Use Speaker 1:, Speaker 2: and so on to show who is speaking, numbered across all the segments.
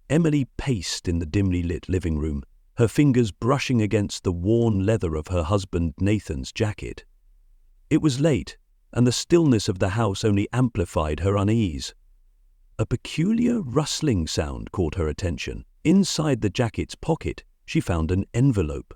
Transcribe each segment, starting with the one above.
Speaker 1: Emily paced in the dimly lit living room, her fingers brushing against the worn leather of her husband Nathan's jacket. It was late, and the stillness of the house only amplified her unease. A peculiar rustling sound caught her attention. Inside the jacket's pocket, she found an envelope.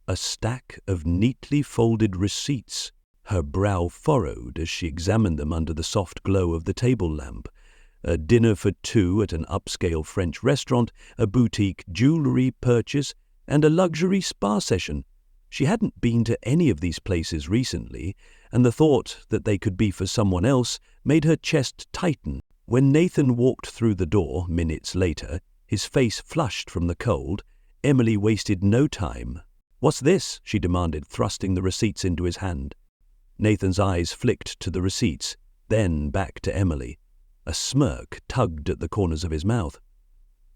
Speaker 1: A stack of neatly folded receipts. Her brow furrowed as she examined them under the soft glow of the table lamp. A dinner for two at an upscale French restaurant, a boutique jewelry purchase, and a luxury spa session. She hadn't been to any of these places recently, and the thought that they could be for someone else made her chest tighten. When Nathan walked through the door minutes later, his face flushed from the cold, Emily wasted no time. "What's this?" she demanded, thrusting the receipts into his hand. Nathan's eyes flicked to the receipts, then back to Emily. A smirk tugged at the corners of his mouth.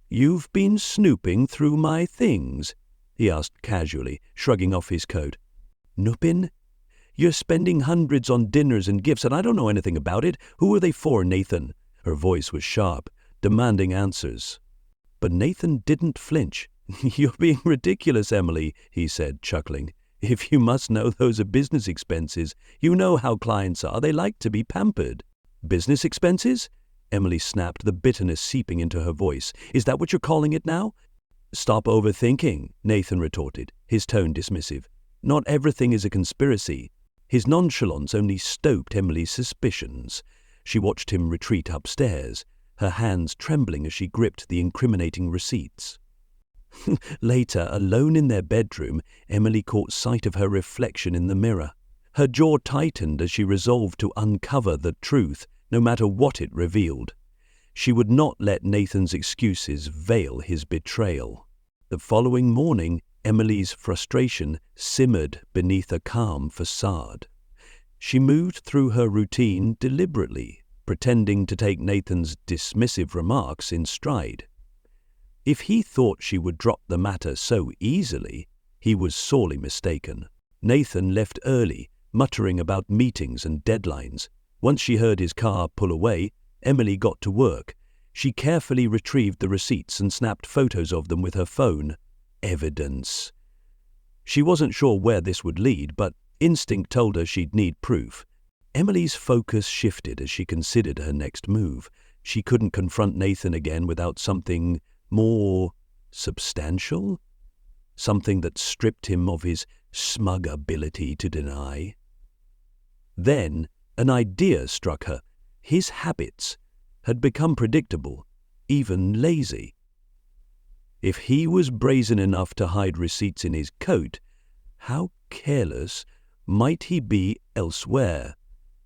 Speaker 1: "You've been snooping through my things?" he asked casually, shrugging off his coat. "Snooping? You're spending hundreds on dinners and gifts, and I don't know anything about it. Who are they for, Nathan?" Her voice was sharp, demanding answers. But Nathan didn't flinch. "You're being ridiculous, Emily," he said, chuckling. "If you must know, those are business expenses. You know how clients are. They like to be pampered." "Business expenses?" Emily snapped, the bitterness seeping into her voice. "Is that what you're calling it now?" "Stop overthinking," Nathan retorted, his tone dismissive. "Not everything is a conspiracy." His nonchalance only stoked Emily's suspicions. She watched him retreat upstairs, her hands trembling as she gripped the incriminating receipts. Later, alone in their bedroom, Emily caught sight of her reflection in the mirror. Her jaw tightened as she resolved to uncover the truth, no matter what it revealed. She would not let Nathan's excuses veil his betrayal. The following morning, Emily's frustration simmered beneath a calm facade. She moved through her routine deliberately, pretending to take Nathan's dismissive remarks in stride. If he thought she would drop the matter so easily, he was sorely mistaken. Nathan left early, muttering about meetings and deadlines. Once she heard his car pull away, Emily got to work. She carefully retrieved the receipts and snapped photos of them with her phone. Evidence. She wasn't sure where this would lead, but instinct told her she'd need proof. Emily's focus shifted as she considered her next move. She couldn't confront Nathan again without something more substantial, something that stripped him of his smug ability to deny. Then an idea struck her. His habits had become predictable, even lazy. If he was brazen enough to hide receipts in his coat, how careless might he be elsewhere?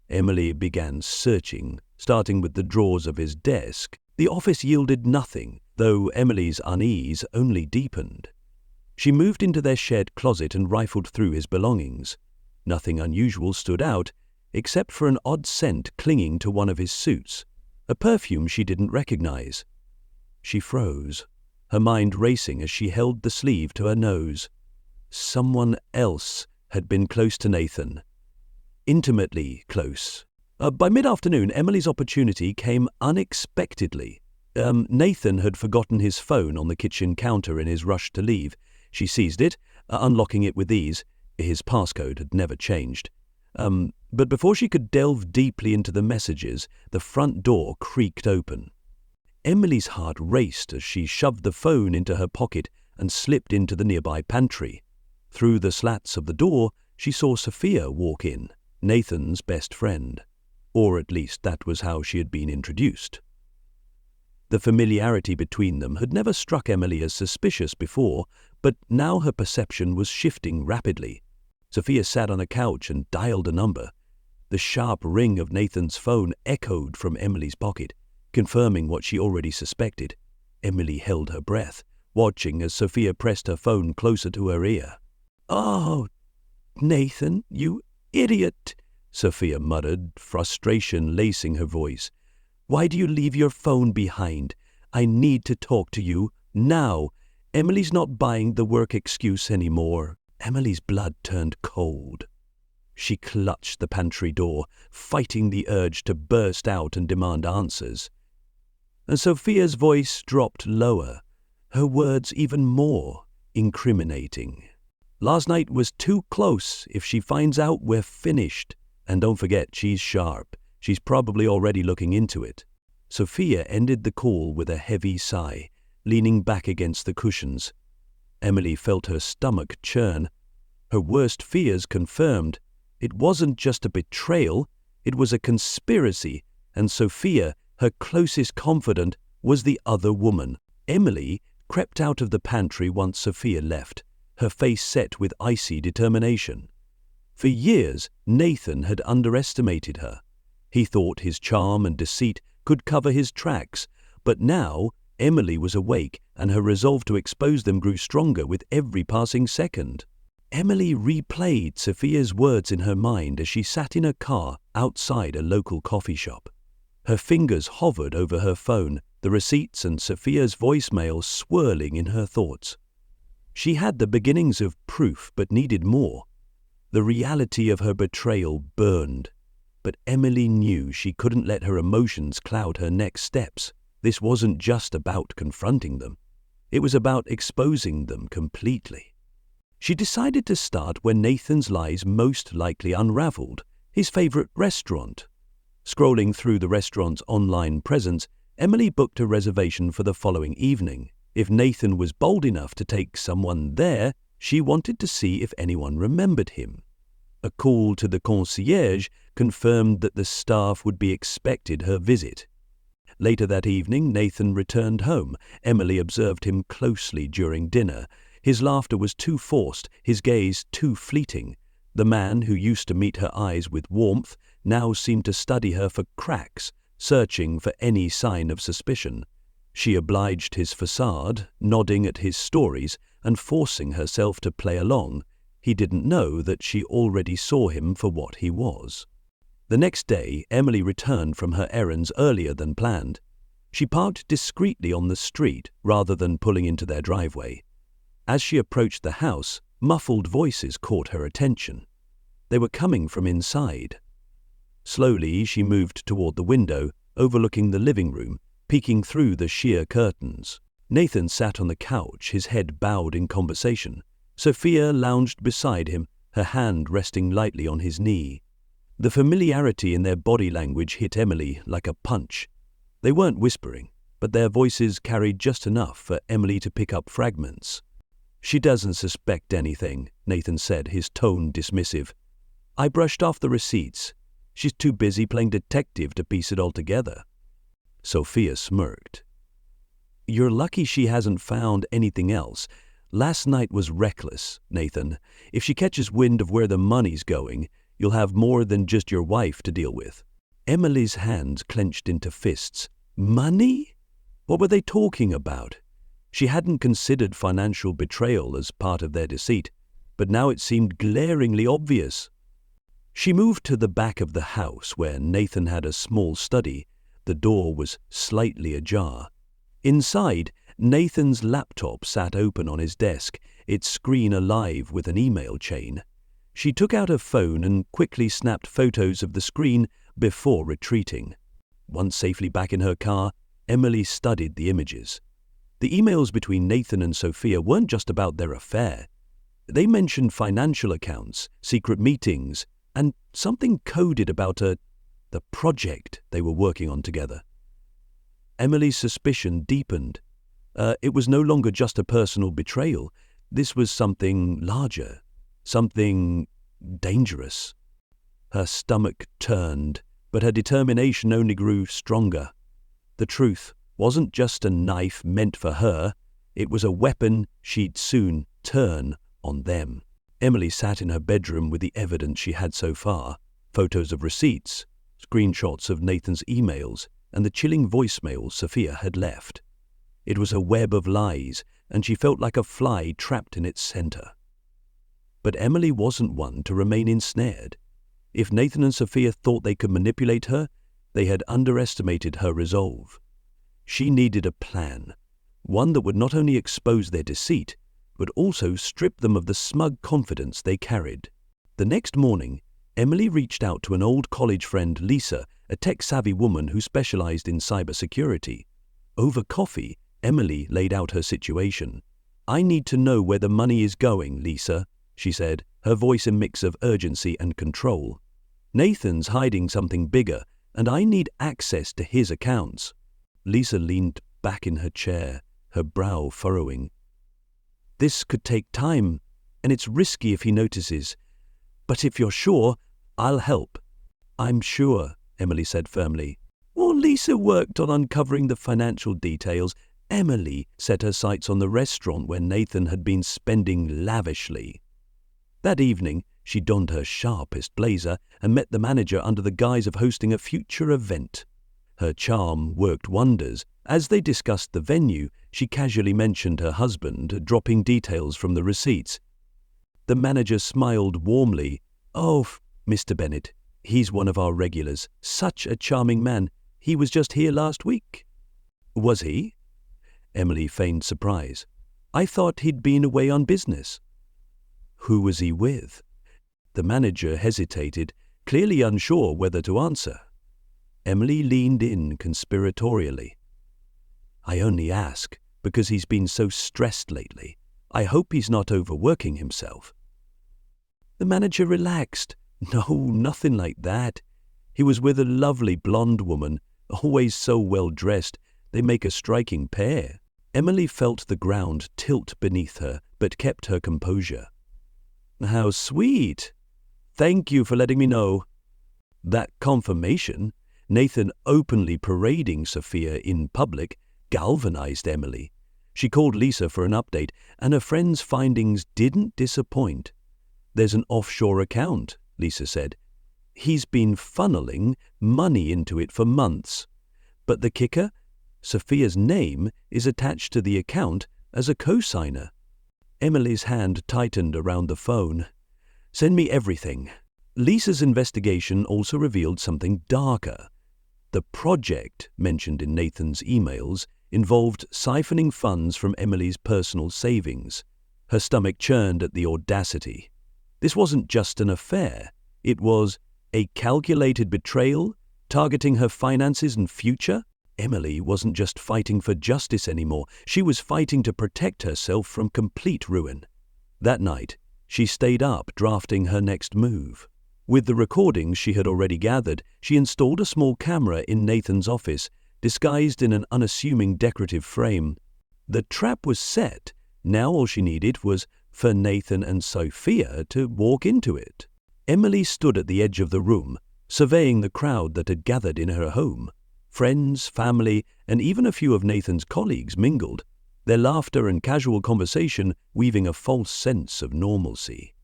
Speaker 1: Emily began searching, starting with the drawers of his desk. The office yielded nothing, though Emily's unease only deepened. She moved into their shared closet and rifled through his belongings. Nothing unusual stood out, except for an odd scent clinging to one of his suits, a perfume she didn't recognize. She froze, her mind racing as she held the sleeve to her nose. Someone else had been close to Nathan. Intimately close. By mid-afternoon, Emily's opportunity came unexpectedly. Nathan had forgotten his phone on the kitchen counter in his rush to leave. She seized it, unlocking it with ease. His passcode had never changed. But before she could delve deeply into the messages, the front door creaked open. Emily's heart raced as she shoved the phone into her pocket and slipped into the nearby pantry. Through the slats of the door, she saw Sophia walk in, Nathan's best friend. Or at least that was how she had been introduced. The familiarity between them had never struck Emily as suspicious before, but now her perception was shifting rapidly. Sophia sat on a couch and dialed a number. The sharp ring of Nathan's phone echoed from Emily's pocket, confirming what she already suspected. Emily held her breath, watching as Sophia pressed her phone closer to her ear. "Oh, Nathan, you idiot," Sophia muttered, frustration lacing her voice. "Why do you leave your phone behind? I need to talk to you, now. Emily's not buying the work excuse anymore." Emily's blood turned cold. She clutched the pantry door, fighting the urge to burst out and demand answers. and Sophia's voice dropped lower, her words even more incriminating. "Last night was too close. If she finds out, we're finished. And don't forget, she's sharp. She's probably already looking into it." Sophia ended the call with a heavy sigh, leaning back against the cushions. Emily felt her stomach churn. Her worst fears confirmed. It wasn't just a betrayal, it was a conspiracy, and Sophia, her closest confidant, was the other woman. Emily crept out of the pantry once Sophia left, her face set with icy determination. For years, Nathan had underestimated her. He thought his charm and deceit could cover his tracks, but now Emily was awake, and her resolve to expose them grew stronger with every passing second. Emily replayed Sophia's words in her mind as she sat in her car outside a local coffee shop. Her fingers hovered over her phone, the receipts and Sophia's voicemail swirling in her thoughts. She had the beginnings of proof but needed more. The reality of her betrayal burned, but Emily knew she couldn't let her emotions cloud her next steps. This wasn't just about confronting them. It was about exposing them completely. She decided to start where Nathan's lies most likely unraveled, his favorite restaurant. Scrolling through the restaurant's online presence, Emily booked a reservation for the following evening. If Nathan was bold enough to take someone there, she wanted to see if anyone remembered him. A call to the concierge confirmed that the staff would be expected her visit. Later that evening, Nathan returned home. Emily observed him closely during dinner. His laughter was too forced, his gaze too fleeting. The man who used to meet her eyes with warmth now seemed to study her for cracks, searching for any sign of suspicion. She obliged his facade, nodding at his stories and forcing herself to play along. He didn't know that she already saw him for what he was. The next day, Emily returned from her errands earlier than planned. She parked discreetly on the street rather than pulling into their driveway. As she approached the house, muffled voices caught her attention. They were coming from inside. Slowly, she moved toward the window, overlooking the living room, peeking through the sheer curtains. Nathan sat on the couch, his head bowed in conversation. Sophia lounged beside him, her hand resting lightly on his knee. The familiarity in their body language hit Emily like a punch. They weren't whispering, but their voices carried just enough for Emily to pick up fragments. "She doesn't suspect anything," Nathan said, his tone dismissive. "I brushed off the receipts. She's too busy playing detective to piece it all together." Sophia smirked. "You're lucky she hasn't found anything else. Last night was reckless, Nathan. If she catches wind of where the money's going, you'll have more than just your wife to deal with." Emily's hands clenched into fists. Money? What were they talking about? She hadn't considered financial betrayal as part of their deceit, but now it seemed glaringly obvious. She moved to the back of the house where Nathan had a small study. The door was slightly ajar. Inside, Nathan's laptop sat open on his desk, its screen alive with an email chain. She took out her phone and quickly snapped photos of the screen before retreating. Once safely back in her car, Emily studied the images. The emails between Nathan and Sophia weren't just about their affair. They mentioned financial accounts, secret meetings, and something coded about the project they were working on together. Emily's suspicion deepened. It was no longer just a personal betrayal. This was something larger, something dangerous. Her stomach turned, but her determination only grew stronger. The truth wasn't just a knife meant for her, it was a weapon she'd soon turn on them. Emily sat in her bedroom with the evidence she had so far, photos of receipts, screenshots of Nathan's emails, and the chilling voicemails Sophia had left. It was a web of lies, and she felt like a fly trapped in its center. But Emily wasn't one to remain ensnared. If Nathan and Sophia thought they could manipulate her, they had underestimated her resolve. She needed a plan, one that would not only expose their deceit, but also strip them of the smug confidence they carried. The next morning, Emily reached out to an old college friend, Lisa, a tech-savvy woman who specialized in cybersecurity. Over coffee, Emily laid out her situation. "I need to know where the money is going, Lisa," she said, her voice a mix of urgency and control. "Nathan's hiding something bigger, and I need access to his accounts." Lisa leaned back in her chair, her brow furrowing. "This could take time, and it's risky if he notices. But if you're sure, I'll help." "I'm sure," Emily said firmly. While Lisa worked on uncovering the financial details, Emily set her sights on the restaurant where Nathan had been spending lavishly. That evening, she donned her sharpest blazer and met the manager under the guise of hosting a future event. Her charm worked wonders. As they discussed the venue, she casually mentioned her husband, dropping details from the receipts. The manager smiled warmly. "Oh, Mr. Bennett, he's one of our regulars. Such a charming man. He was just here last week." "Was he?" Emily feigned surprise. "I thought he'd been away on business." "Who was he with?" The manager hesitated, clearly unsure whether to answer. Emily leaned in conspiratorially. "I only ask because he's been so stressed lately. I hope he's not overworking himself." The manager relaxed. "No, nothing like that. He was with a lovely blonde woman, always so well dressed. They make a striking pair." Emily felt the ground tilt beneath her, but kept her composure. "How sweet! Thank you for letting me know." That confirmation, Nathan openly parading Sophia in public, galvanized Emily. She called Lisa for an update, and her friend's findings didn't disappoint. "There's an offshore account," Lisa said. "He's been funneling money into it for months. But the kicker? Sophia's name is attached to the account as a co-signer." Emily's hand tightened around the phone. "Send me everything." Lisa's investigation also revealed something darker. The project mentioned in Nathan's emails involved siphoning funds from Emily's personal savings. Her stomach churned at the audacity. This wasn't just an affair. It was a calculated betrayal, targeting her finances and future. Emily wasn't just fighting for justice anymore. She was fighting to protect herself from complete ruin. That night, she stayed up drafting her next move. With the recordings she had already gathered, she installed a small camera in Nathan's office, disguised in an unassuming decorative frame. The trap was set. Now all she needed was for Nathan and Sophia to walk into it. Emily stood at the edge of the room, surveying the crowd that had gathered in her home. Friends, family, and even a few of Nathan's colleagues mingled, their laughter and casual conversation weaving a false sense of normalcy.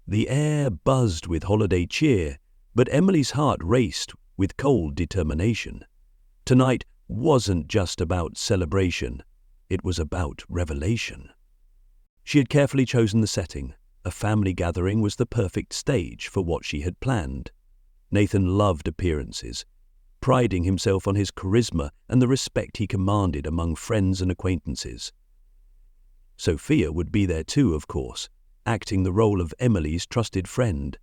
Speaker 1: The air buzzed with holiday cheer, but Emily's heart raced with cold determination. Tonight wasn't just about celebration, it was about revelation. She had carefully chosen the setting. A family gathering was the perfect stage for what she had planned. Nathan loved appearances, priding himself on his charisma and the respect he commanded among friends and acquaintances. Sophia would be there too, of course, acting the role of Emily's trusted friend.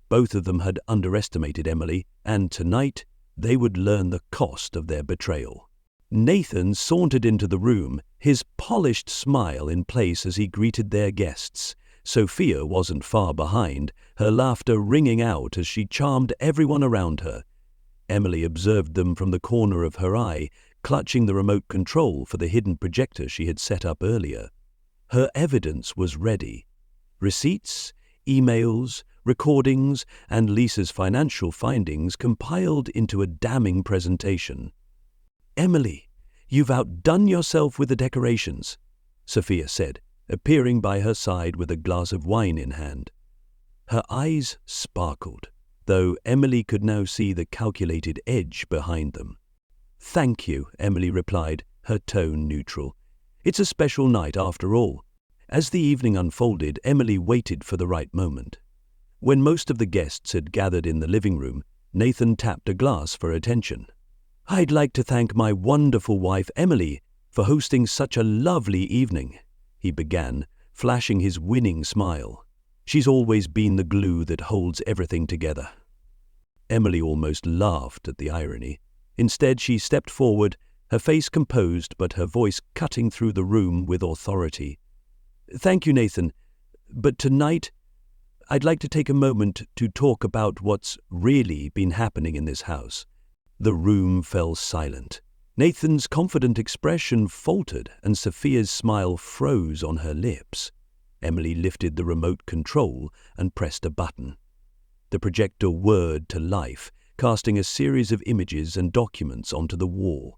Speaker 1: Both of them had underestimated Emily, and tonight they would learn the cost of their betrayal. Nathan sauntered into the room, his polished smile in place as he greeted their guests. Sophia wasn't far behind, her laughter ringing out as she charmed everyone around her. Emily observed them from the corner of her eye, clutching the remote control for the hidden projector she had set up earlier. Her evidence was ready. Receipts, emails, recordings, and Lisa's financial findings compiled into a damning presentation. "Emily, you've outdone yourself with the decorations," Sophia said, appearing by her side with a glass of wine in hand. Her eyes sparkled, though Emily could now see the calculated edge behind them. "Thank you," Emily replied, her tone neutral. "It's a special night after all." As the evening unfolded, Emily waited for the right moment. When most of the guests had gathered in the living room, Nathan tapped a glass for attention. "I'd like to thank my wonderful wife, Emily, for hosting such a lovely evening," he began, flashing his winning smile. "She's always been the glue that holds everything together." Emily almost laughed at the irony. Instead, she stepped forward, her face composed but her voice cutting through the room with authority. "Thank you, Nathan, but tonight I'd like to take a moment to talk about what's really been happening in this house." The room fell silent. Nathan's confident expression faltered and Sophia's smile froze on her lips. Emily lifted the remote control and pressed a button. The projector whirred to life, casting a series of images and documents onto the wall.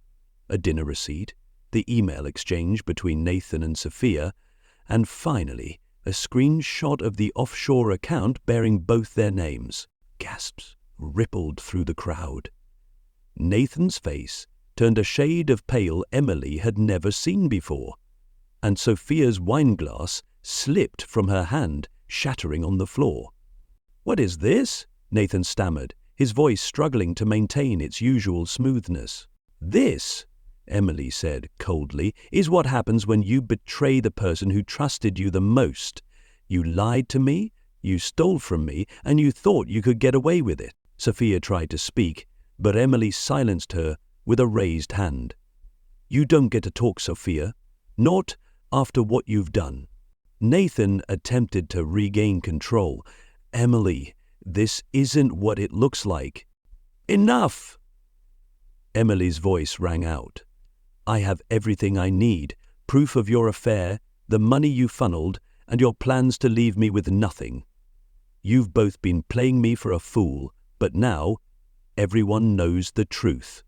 Speaker 1: A dinner receipt, the email exchange between Nathan and Sophia, and finally, a screenshot of the offshore account bearing both their names. Gasps rippled through the crowd. Nathan's face turned a shade of pale Emily had never seen before, and Sophia's wineglass slipped from her hand, shattering on the floor. "What is this?" Nathan stammered, his voice struggling to maintain its usual smoothness. "This," Emily said coldly, "is what happens when you betray the person who trusted you the most. You lied to me, you stole from me, and you thought you could get away with it." Sophia tried to speak, but Emily silenced her with a raised hand. "You don't get to talk, Sophia. Not after what you've done." Nathan attempted to regain control. "Emily, this isn't what it looks like." "Enough!" Emily's voice rang out. "I have everything I need, proof of your affair, the money you funneled, and your plans to leave me with nothing. You've both been playing me for a fool, but now everyone knows the truth."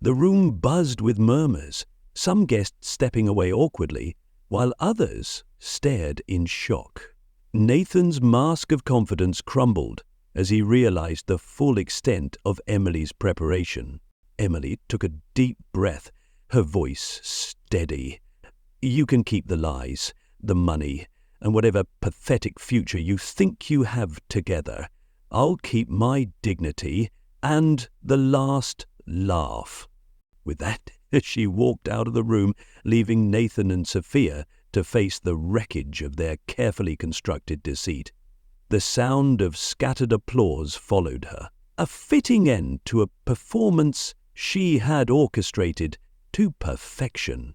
Speaker 1: The room buzzed with murmurs, some guests stepping away awkwardly, while others stared in shock. Nathan's mask of confidence crumbled as he realized the full extent of Emily's preparation. Emily took a deep breath, her voice steady. "You can keep the lies, the money, and whatever pathetic future you think you have together. I'll keep my dignity and the last laugh." With that, she walked out of the room, leaving Nathan and Sophia to face the wreckage of their carefully constructed deceit. The sound of scattered applause followed her, a fitting end to a performance she had orchestrated to perfection.